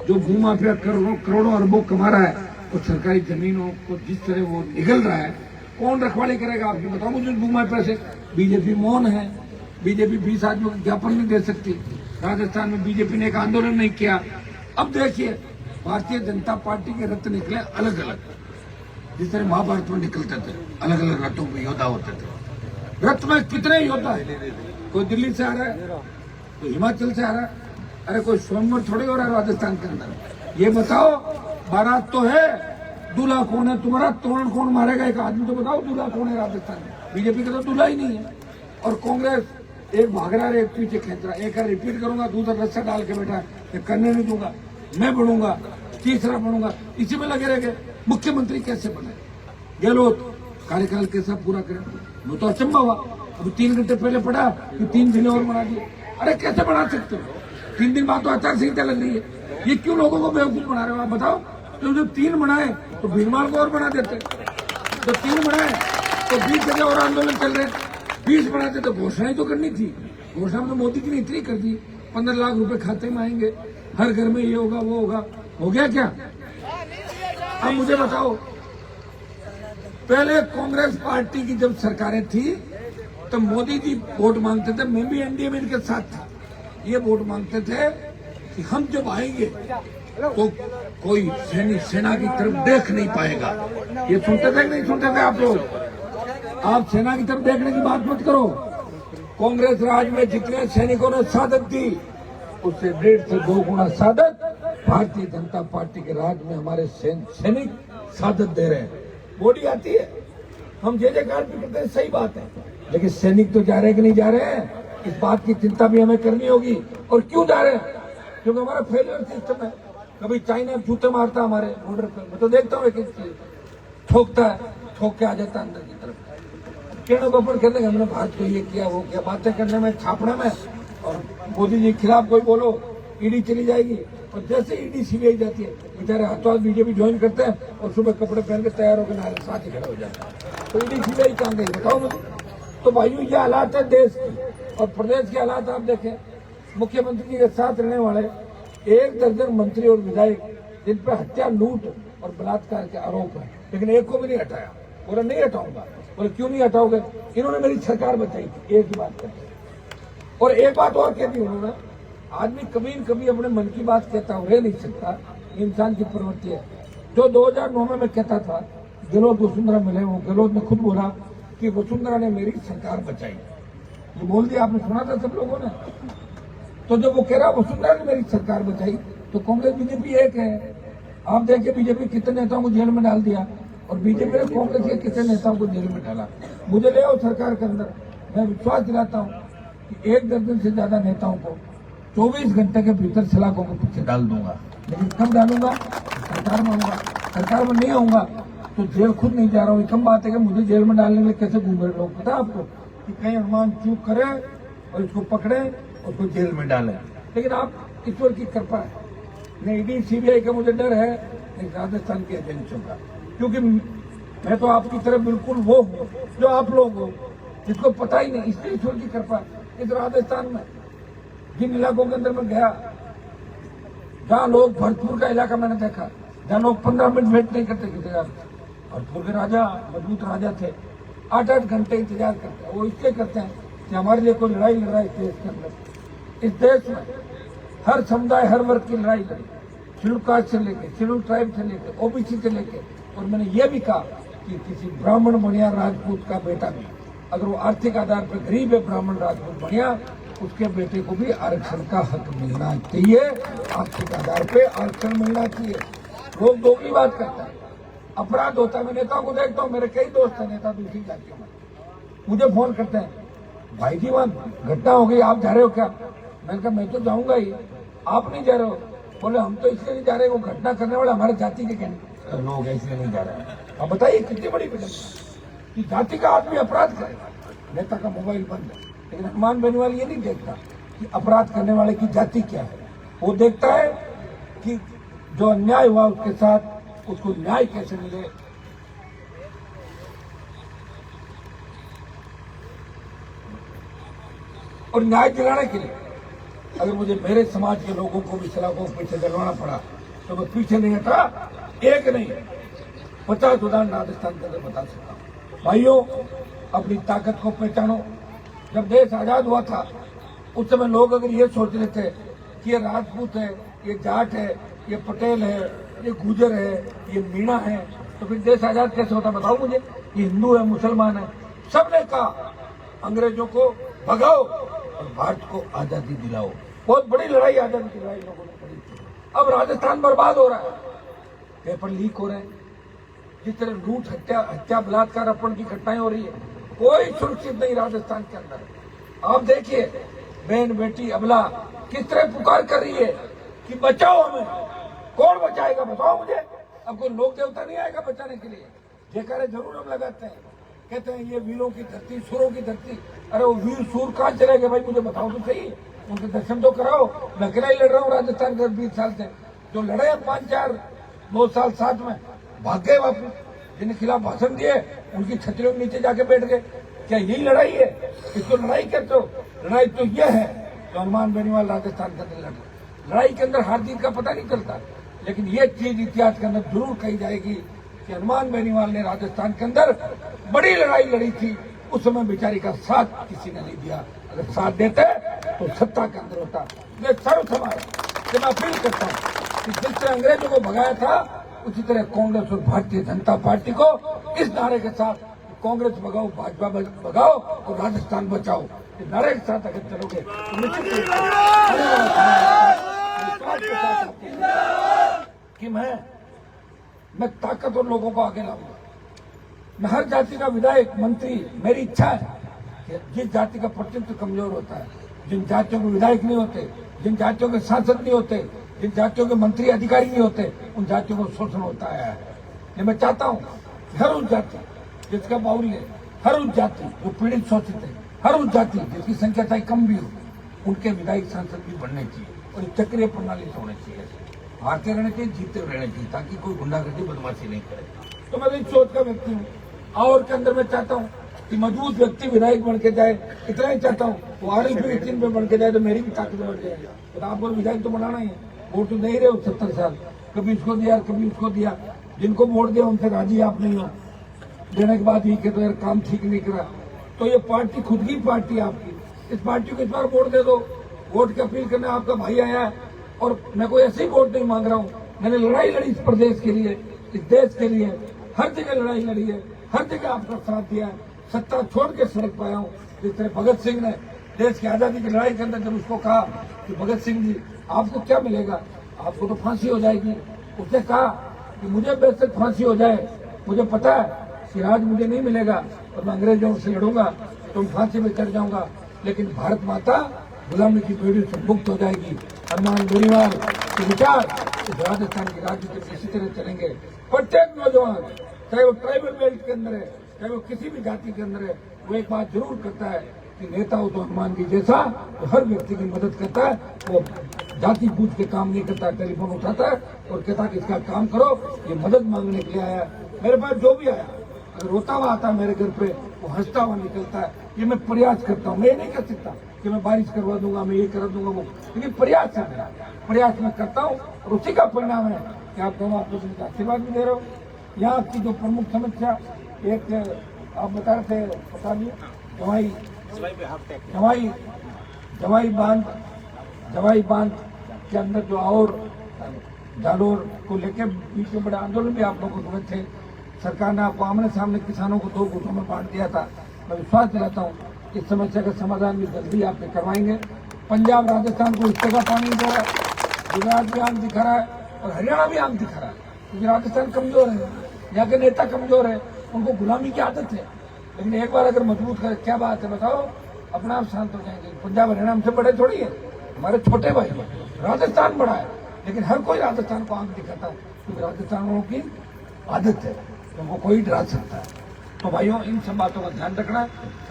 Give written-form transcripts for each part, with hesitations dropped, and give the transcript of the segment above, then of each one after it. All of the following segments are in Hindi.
जो भूमाफिया करोड़ों अरबों कमा रहा है, और सरकारी जमीनों को जिस तरह वो निगल रहा है, कौन रखवाली करेगा? आपकी बताओ मुझे भूमाफिया से। बीजेपी मौन है, बीजेपी 20 आदमियों को ज्ञापन नहीं दे सकती। राजस्थान में बीजेपी ने एक आंदोलन नहीं किया। अब देखिए भारतीय जनता पार्टी के रथ निकले अलग अलग, जिस तरह महाभारत में निकलते थे अलग अलग रथों में योद्धा होते थे। रथ में कितने योद्धा है? कोई दिल्ली से आ रहा है, कोई हिमाचल से आ रहा है, अरे कोई स्वयंवर थोड़े हो रहा है राजस्थान के अंदर। ये बताओ बारात तो है, दूल्हा कौन है? तुम्हारा तोरण कौन मारेगा? एक आदमी तो बताओ दूल्हा कौन है राजस्थान में? बीजेपी का तो दूल्हा ही नहीं है। और कांग्रेस एक भाग रहा है, एक पीछे खेच रहा है। एक रिपीट करूंगा, दूसरा रस्सा डाल के बैठा है, करने नहीं दूंगा, मैं बढ़ूंगा, तीसरा बढ़ूंगा, इसी में लगे रह गए। मुख्यमंत्री कैसे बने? गहलोत कार्यकाल कैसा पूरा करें? वो तो अचंभा हुआ। अभी 3 घंटे पहले पढ़ा कि 3 दिन और बना दिए। अरे कैसे बना सकते हो? 3 दिन बाद तो आचार संहिता लग रही है। ये क्यों लोगों को बेवकूफ बना रहे हो? आप बताओ। तो जब 3 बनाए तो भीड़माल को और बना देते, तो 3 बनाए तो 20 जगह और आंदोलन चल रहे, 20 बनाते तो घोषणाएं तो करनी थी। घोषणा तो मोदी जी ने इतनी कर दी, 15 लाख रुपए खाते में आएंगे, हर घर में ये होगा वो होगा। हो गया क्या? अब मुझे बताओ, पहले कांग्रेस पार्टी की जब सरकारें थी तो मोदी जी वोट मांगते थे, मैं भी एनडीए में इनके साथ था। ये वोट मांगते थे कि हम जब आएंगे तो कोई सैनिक सेना की तरफ देख नहीं पाएगा। ये सुनते थे कि नहीं सुनते थे आप लोग? आप सेना की तरफ देखने की बात मत करो। कांग्रेस राज में जितने सैनिकों ने शहादत दी, उससे 1.5 से 2 गुना शहादत भारतीय जनता पार्टी के राज में हमारे सैनिक शहादत दे रहे हैं। बॉडी आती है, हम जय जयकार भी करते हैं, सही बात है, लेकिन सैनिक तो जा रहे हैं कि नहीं जा रहे हैं, इस बात की चिंता भी हमें करनी होगी। और क्यों जा रहे हैं? क्योंकि हमारा फेलियर सिस्टम है। कभी चाइना जूते मारता हमारे बॉर्डर पे, मैं तो देखता हूँ, एक ठोकता है, ठोक के आ जाता है अंदर की तरफ। किरणों को कहते हैं हमने भारत को ये किया वो किया, बातें करने में, छापने में। और मोदी जी के खिलाफ कोई बोलो, ईडी चली जाएगी। और जैसे ईडी सीबीआई जाती है, बेचारे हाथों हाथ बीजेपी ज्वाइन करते हैं और सुबह कपड़े पहन के तैयार होकर नारे साथ ही खड़ा हो जाता है। तो ईडी सीबीआई कहाँ गई बताओ मुझे? तो भाइयों ये हालात है देश की। और प्रदेश के हालात आप देखें, मुख्यमंत्री जी के साथ रहने वाले 1 दर्जन मंत्री और विधायक, जिन पर हत्या, लूट और बलात्कार के आरोप है, लेकिन एक को भी नहीं हटाया। बोला नहीं हटाऊंगा। बोले क्यों नहीं हटाओगे? इन्होंने मेरी सरकार बचाई थी, एक ही बात करते। और एक बात और कह दी उन्होंने, आदमी कभी न कभी अपने मन की बात कहता रह नहीं सकता, इंसान की प्रवृत्ति है। जो 2009 में मैं कहता था गहलोत वसुंधरा मिले, वो गहलोत ने खुद बोला कि वसुंधरा ने मेरी सरकार बचाई। ये बोल दिया, आपने सुना था सब लोगों ने। तो जब वो कह रहा वसुंधरा ने मेरी सरकार बचाई, तो कांग्रेस बीजेपी एक है। आप देखिए बीजेपी कितने नेताओं को जेल में डाल दिया, और बीजेपी ने कांग्रेस के कितने नेताओं को जेल में डाला। मुझे ले आओ सरकार के अंदर, मैं विश्वास दिलाता हूँ कि 1 दर्जन से ज्यादा नेताओं को 24 घंटे के भीतर सलाखों के पीछे डाल दूंगा। लेकिन कब डालूंगा? सरकार में आऊंगा। सरकार में नहीं आऊंगा तो जेल खुद नहीं जा रहा हूँ। कम बात है कि मुझे जेल में डालने के लिए कैसे घूम रहे लोग, पता है आपको? कि कहीं अनुमान चूक करे और इसको पकड़े और उसको जेल में डाले। लेकिन आप ईश्वर की कृपा है, न ईडी सीबीआई का मुझे डर है, न राजस्थान के एजेंसियों का। क्योंकि मैं तो आपकी तरफ बिल्कुल वो हूँ जो आप लोग हो, जिसको पता ही नहीं। इसलिए ईश्वर की कृपा इस राजस्थान में जिन इलाकों के अंदर मैं गया, जहाँ लोग, भरतपुर का इलाका मैंने देखा, जहाँ लोग 15 मिनट वेट नहीं करते किसी का। भरतपुर के राजा मजबूत राजा थे, 8-8 घंटे इंतजार करते हैं। वो इसलिए करते हैं कि हमारे लिए कोई लड़ाई लड़ रहा है इस देश के अंदर। इस देश में हर समुदाय, हर वर्ग की लड़ाई लड़ी, शेड्यूल कास्ट से लेके, शेड्यूल ट्राइब से लेके, ओबीसी से लेके। और मैंने ये भी कहा कि किसी ब्राह्मण बनिया राजपूत का बेटा भी, अगर वो आर्थिक आधार पर गरीब है, ब्राह्मण राजपूत बनिया, उसके बेटे को भी आरक्षण का हक मिलना चाहिए। आर्थिक आधार पे आरक्षण मिलना चाहिए। लोग दोगली बात करते हैं, अपराध होता है। मैं नेताओं को देखता हूँ, मेरे कई दोस्त हैं नेता दूसरी जातियों में, मुझे फोन करते हैं, भाई जी वहां घटना हो गई, आप जा रहे हो क्या? मैंने कहा मैं तो जाऊंगा ही, आप नहीं जा रहे हो? बोले हम तो इसलिए नहीं जा रहे, वो घटना करने वाले हमारे जाति के कहने लोग हैं, इसलिए नहीं जा रहे हैं। अब बताइए कितनी बड़ी फिल्म कि जाति का आदमी अपराध करेगा। नेता का मोबाइल बंद है, लेकिन हनुमान बेनीवाल ये नहीं देखता कि अपराध करने वाले की जाति क्या है। वो देखता है कि जो अन्याय हुआ उसके साथ उसको न्याय कैसे मिले। और न्याय दिलाने के लिए अगर मुझे मेरे समाज के लोगों को भी सलाखों को पीछे डलवाना पड़ा तो मैं पीछे नहीं हटा। एक नहीं 50 उदाहरण राजस्थान के अंदर बता सकता हूँ। भाइयों, अपनी ताकत को पहचानो। जब देश आजाद हुआ था उस समय लोग अगर ये सोच रहे थे कि ये राजपूत है, ये जाट है, ये पटेल है, ये गुजर है, ये मीणा है, तो फिर देश आजाद कैसे होता बताओ मुझे। ये हिंदू है, मुसलमान है, सबने कहा अंग्रेजों को भगाओ और भारत को आजादी दिलाओ। बहुत बड़ी लड़ाई, आजादी की लड़ाई लोगों ने करी थी। अब राजस्थान बर्बाद हो रहा है, पेपर लीक हो रहे हैं, जिस तरह लूट, हत्या, बलात्कार, अपहरण की घटनाएं हो रही है, कोई सुरक्षित नहीं राजस्थान के अंदर। आप देखिए बहन, बेटी, अबला किस तरह पुकार कर रही है कि बचाओ हमें। कौन बचाएगा बताओ मुझे। अब कोई लोक देवता नहीं आएगा बचाने के लिए। जयकारे जरूर हम लगाते हैं, कहते हैं ये वीरों की धरती, सुरों की धरती। अरे वो वीर सूर कहाँ चले गए भाई, मुझे बताओ तो सही। उनके दर्शन तो कराओ। मैं अकेला ही लड़ रहा हूँ राजस्थान के 20 साल से। जो लड़े 5, 4, 2 साल साथ में भाग गए वापस, जिनके खिलाफ भाषण दिए उनकी छतरियों के नीचे जाके बैठ गए। क्या यही लड़ाई है? इसको लड़ाई कहते हो? लड़ाई तो यह है जो हनुमान बेनीवाल राजस्थान के अंदर लड़े। लड़ाई के अंदर हार जीत का पता नहीं चलता, लेकिन ये चीज इतिहास के अंदर जरूर कही जाएगी कि हनुमान बेनीवाल ने राजस्थान के अंदर बड़ी लड़ाई लड़ी थी। उस समय बेचारी का साथ किसी ने नहीं दिया। अगर साथ देते तो सत्ता के अंदर होता। मैं सर्व समाज से मैं अपील करता हूँ कि जिस तरह अंग्रेजों को भगाया था उसी तरह कांग्रेस और भारतीय जनता पार्टी को इस नारे के साथ कांग्रेस भगाओ, भाजपा भगाओ और राजस्थान बचाओ, इस नारे के साथ अगर चलोगे तो निश्चित कि मैं ताकतवर लोगों को आगे लाऊंगा। मैं हर जाति का विधायक, मंत्री, मेरी इच्छा है कि जिस जाति का प्रतिनिधित्व कमजोर होता है, जिन जातियों के विधायक नहीं होते, जिन जातियों के सांसद नहीं होते, जिन जातियों के मंत्री अधिकारी नहीं होते, उन जातियों को शोषण होता है। ये मैं चाहता हूँ हर उस जाति जिसका बाहुल्य, हर उस जाति जो पीड़ित शोषित है, हर उस जाति जिसकी संख्या चाहे कम भी हो, उनके विधायक सांसद भी बनने चाहिए और चक्रीय प्रणाली से होने चाहिए। हारते रहने चाहिए, जीते रहने चाहिए, ताकि कोई गुंडागर्दी, बदमाशी नहीं करे। तो मैं इस सोच का व्यक्ति हूँ। और के अंदर मैं चाहता हूँ कि मजबूत व्यक्ति विधायक बन के जाए, इतना ही चाहता हूँ। वो RLP चिन्ह पे बन के जाए तो मेरी भी ताकत बढ़ जाएगी। तो आपको विधायक तो बनाना ही है। वोट तो दे ही रहे हो 70 साल, कभी इसको दिया कभी उसको दिया। जिनको वोट दिया उनसे राजी आप नहीं हो। देने के बाद ही के तो यार काम ठीक नहीं करा। तो ये पार्टी खुद की पार्टी है आपकी, इस पार्टी को इस बार वोट दे दो। वोट की अपील करने आपका भाई आया है और मैं कोई ऐसे ही वोट नहीं मांग रहा हूँ। मैंने लड़ाई लड़ी इस प्रदेश के लिए, इस देश के लिए, हर जगह लड़ाई लड़ी है, हर जगह आपका साथ दिया है। सत्ता छोड़ के सड़क पाया हूँ। जिस तरह भगत सिंह ने देश की आजादी की लड़ाई के अंदर जब उसको कहा कि भगत सिंह जी आपको क्या मिलेगा, आपको तो फांसी हो जाएगी, उसने कहा कि मुझे बेशक फांसी हो जाए, मुझे पता है कि राज मुझे नहीं मिलेगा और मैं अंग्रेजों से लड़ूंगा तो फांसी में चढ़ जाऊंगा, लेकिन भारत माता गुलामी की बेड़ी से मुक्त हो जाएगी। हनुमान बेनीवाल के विचार इस राजस्थान की राजनीति में इसी तरह चलेंगे। प्रत्येक नौजवान, चाहे वो ट्राइबल बेल्ट के अंदर है, चाहे वो किसी भी जाति के अंदर है, वो एक बात जरूर करता है कि नेता हो तो हनुमान जी जैसा, तो हर व्यक्ति की मदद करता है। वो जाति पूछ के काम नहीं करता, टेलीफोन उठाता है और कहता है कि इसका काम करो, ये मदद मांगने के लिए आया। मेरे पास जो भी आया, अगर रोता हुआ आता है मेरे घर पे, वो हंसता हुआ निकलता है। ये मैं प्रयास करता हूँ। मैं ये नहीं कर सकता कि मैं बारिश करवा दूंगा, मैं ये करा दूंगा वो, लेकिन प्रयास है मेरा, प्रयास मैं करता हूँ और उसी का परिणाम है कि आप दोनों आप लोगों को आशीर्वाद भी दे रहे हो। यहाँ की जो प्रमुख समस्या, एक आप बता रहे थे, बता दिए जवाई बांध के अंदर जो और जालोर को लेकर बीच में बड़ा आंदोलन भी आप लोगों को थे। सरकार ने आपको आमने सामने किसानों को 2 गुटों में बांट दिया था। मैं विश्वास दिलाता हूँ इस समस्या का समाधान भी जल्दी आप करवाएंगे। पंजाब राजस्थान को इस जगह पानी दे रहा है, गुजरात भी आंख दिखा रहा है और हरियाणा भी आंख दिखा रहा है, क्योंकि राजस्थान कमजोर है, यहाँ के नेता कमजोर है, उनको गुलामी की आदत है। लेकिन एक बार अगर मजबूत करे, क्या बात है बताओ, अपना आप शांत हो जाएंगे। पंजाब हरियाणा हमसे बड़े थोड़ी है, हमारे छोटे भाई। राजस्थान बड़ा है, लेकिन हर कोई राजस्थान को आंख दिखाता है, क्योंकि राजस्थानियों की आदत है, उनको कोई डरा सकता है। तो भाइयों, इन सब बातों का ध्यान रखना।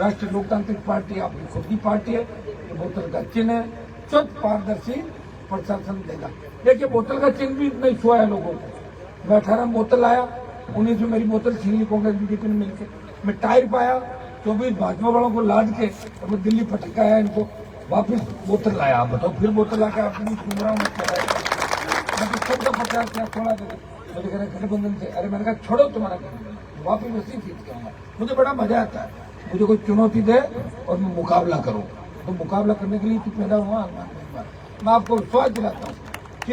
राष्ट्रीय लोकतांत्रिक पार्टी आपकी खुद की पार्टी है। ये बोतल का चिन्ह है, स्वच्छ पारदर्शी प्रशासन देगा। देखिए, बोतल का चिन्ह भी नहीं छुआ है लोगों को। मैं 18 में बोतल लाया, 19 में मेरी बोतल छीनी कांग्रेस बीजेपी ने मिलकर। मैं टायर पाया, 24 भाजपा वालों को लाद के और मैं दिल्ली फटकाया इनको। वापिस बोतल लाया। आप बताओ, फिर बोतल लाकर आपने घूम रहा हूँ मैं तो सबका प्रचार किया, छोड़ा दे। मुझे कह रहे गठबंधन से, अरे मैंने कहा छोड़ो तुम्हारा गठबंधन, वापिस उसी चीज के आऊंगा। मुझे बड़ा मजा आता है, मुझे कोई चुनौती दे और मैं मुकाबला करूं, तो मुकाबला करने के लिए तो पैदा हुआ। मैं आपको विश्वास दिलाता हूँ कि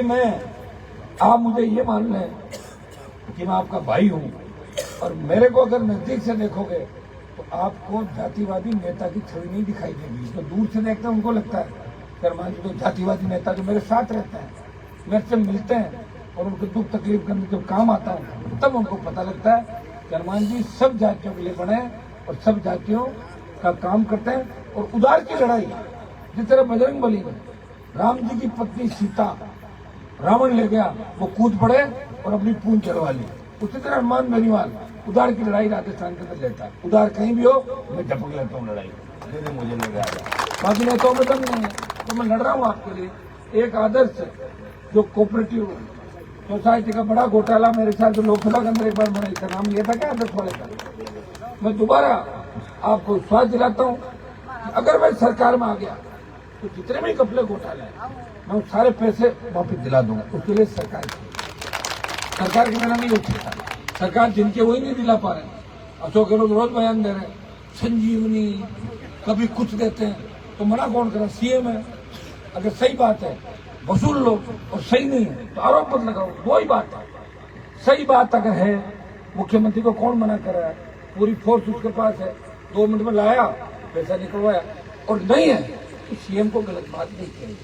आप मुझे ये मान लें कि मैं आपका भाई हूँ, और मेरे को अगर नजदीक से देखोगे तो आपको जातिवादी नेता की छवि नहीं दिखाई देगी। तो दूर से देखते हैं उनको लगता है कर्मान जी तो जातिवादी नेता जो मेरे साथ रहते हैं, मेरे से मिलते हैं और उनके दुख तकलीफ के अंदर जब काम आता है तब उनको पता लगता है कि हनुमान जी सब जातियों के लिए बने और सब जातियों का काम करते हैं। और उदार की लड़ाई जिस तरह बजरंग बली में राम जी की पत्नी सीता रावण ले गया, वो कूद पड़े और अपनी पूंछ चढ़वा ली, उसी तरह हनुमान बेनीवाल उदार की लड़ाई राजस्थान के अंदर लेता है। उदार कहीं भी हो मैं झपक लेता हूँ लड़ाई, मुझे ले गया। बाकी नेताओं में दम नहीं है, तो मैं लड़ रहा हूँ आपके लिए। एक आदर्श जो कोऑपरेटिव सोसाइटी का बड़ा घोटाला मेरे साथ जो लोकसभा के अंदर एक बार मैंने इसका नाम लिया था, क्या आदर्श वाले का, मैं दोबारा आपको विश्वास दिलाता हूँ कि अगर मैं सरकार में आ गया तो जितने भी कपड़े घोटाले हैं मैं सारे पैसे वापस दिला दूंगा। उसके लिए सरकार के बिना नहीं हो सकता। सरकार जिनके वही नहीं दिला पा रहे, अशोक गहलोत रोज बयान दे रहे हैं संजीवनी, कभी कुछ देते हैं तो मना कौन करे, सीएम है। अगर सही बात है वसूल लो और सही नहीं है तो आरोप मत लगाओ, वही बात है। सही बात अगर है, मुख्यमंत्री को कौन मना कर रहा है, पूरी फोर्स उसके पास है, 2 मिनट में लाया पैसा निकलवाया। और नहीं है तो सीएम को गलत बात नहीं कही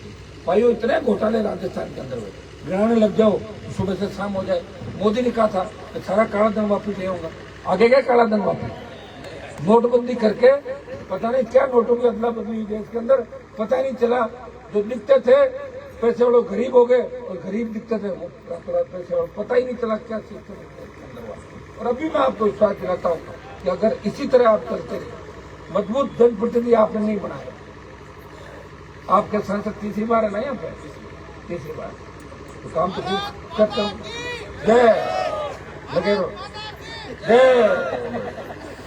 भाई। इतने घोटाले राजस्थान के अंदर हुए, गिराने लग जाओ तो सुबह से शाम हो जाए। मोदी ने कहा था कि सारा काला धन वापिस ले आऊंगा, आगे क्या काला धन वापिस, नोटबंदी करके पता नहीं क्या नोटों की अदला बदली देश के अंदर, पता ही नहीं चला। जो दिखते थे पैसे वालों गरीब हो गए और गरीब दिखते थे वो पैसे वालों, पता ही नहीं चला क्या सिस्टम अंदर हुआ। और अभी मैं आपको विश्वास दिलाता हूँ कि अगर इसी तरह आप चलते रहे, मजबूत जनप्रतिनिधि आपने नहीं बनाया, आपके सांसद तीसरी बार है ना यहाँ पे, तीसरी बार तो काम तो खूब करता हूँ। जय लगे रहो, जय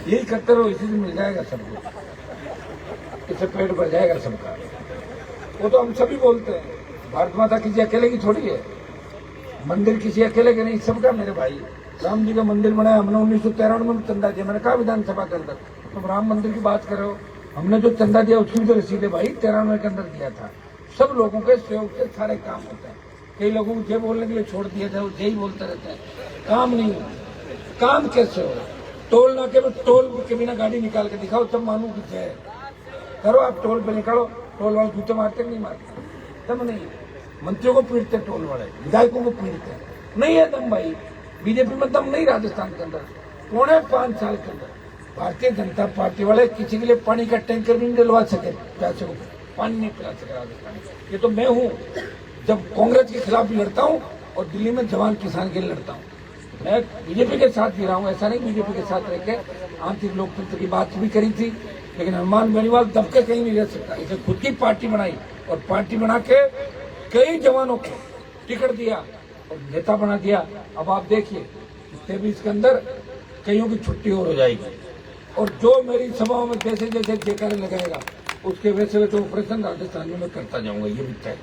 यही करते रहो, इसी से मिल जाएगा सबको, इससे पेट भर जाएगा सबका। वो तो हम सभी बोलते हैं, भारत माता किसी अकेले की थोड़ी है, मंदिर किसी अकेले के नहीं, सबका। मेरे भाई राम जी का मंदिर बनाया हमने 1993 में चंदा दिया, मैंने कहा विधानसभा के अंदर तुम राम मंदिर की बात कर रहे हो, हमने जो चंदा दिया उसकी भी तो रसीद है भाई, 93 के अंदर दिया था। सब लोगों के सहयोग से सारे काम होते हैं। कई लोगों को जय बोलने के लिए छोड़ दिया जाए, वो जय ही बोलते रहते हैं, काम नहीं होता। काम कैसे हो, टोल नाके में टोल के बिना गाड़ी निकाल के दिखाओ तब मानू कि जय करो। आप टोल पे निकालो, टोल वाले जूते मारते नहीं मारते, दम नहीं। मंत्रियों को पीटते टोल वाले, विधायकों को पीटते, नहीं है दम भाई। बीजेपी में दम नहीं राजस्थान के अंदर। 5.25 साल के अंदर भारतीय जनता पार्टी वाले किसी के लिए पानी का टैंकर भी नहीं डलवा सके, प्यासे को पानी नहीं पिला सके राजस्थान। ये तो मैं हूँ, जब कांग्रेस के खिलाफ भी लड़ता हूँ और दिल्ली में जवान किसान के लिए लड़ता हूँ। मैं बीजेपी के साथ भी रहा हूँ, ऐसा नहीं बीजेपी के साथ रह के आंतरिक लोकतंत्र की बात भी करी थी, लेकिन हनुमान बेनीवाल दबके कहीं नहीं रह सकता। इसे खुद की पार्टी बनाई और पार्टी बना के कई जवानों को टिकट दिया और नेता बना दिया। अब आप देखिए 23 के अंदर कईयों की छुट्टी और हो जाएगी, और जो मेरी सभाओं में जैसे जैसे जयकारे लगाएगा उसके वैसे वैसे ऑपरेशन राजस्थान में करता जाऊंगा। ये भी तय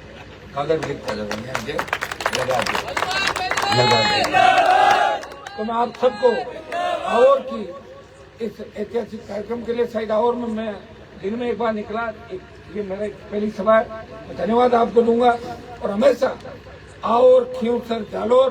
कागज लिखता जाऊंगा, लगा तो मैं आप सबको और की इस ऐतिहासिक कार्यक्रम के लिए शायद और में मैं दिन में एक बार निकला, ये मेरा पहली सभा है, धन्यवाद आपको दूंगा। और हमेशा और खींवसर जालोर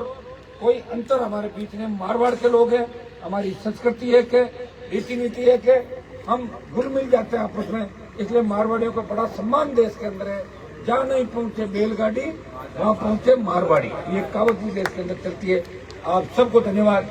कोई अंतर हमारे बीच में, मारवाड़ के लोग हैं, हमारी संस्कृति एक है, रीति नीति एक है, हम घुल मिल जाते हैं आपस में, इसलिए मारवाड़ियों का बड़ा सम्मान देश के अंदर है। जहाँ नहीं पहुंचे बैलगाड़ी वहाँ पहुंचे मारवाड़ी, ये कहावत भी देश के अंदर चलती है। आप सबको धन्यवाद।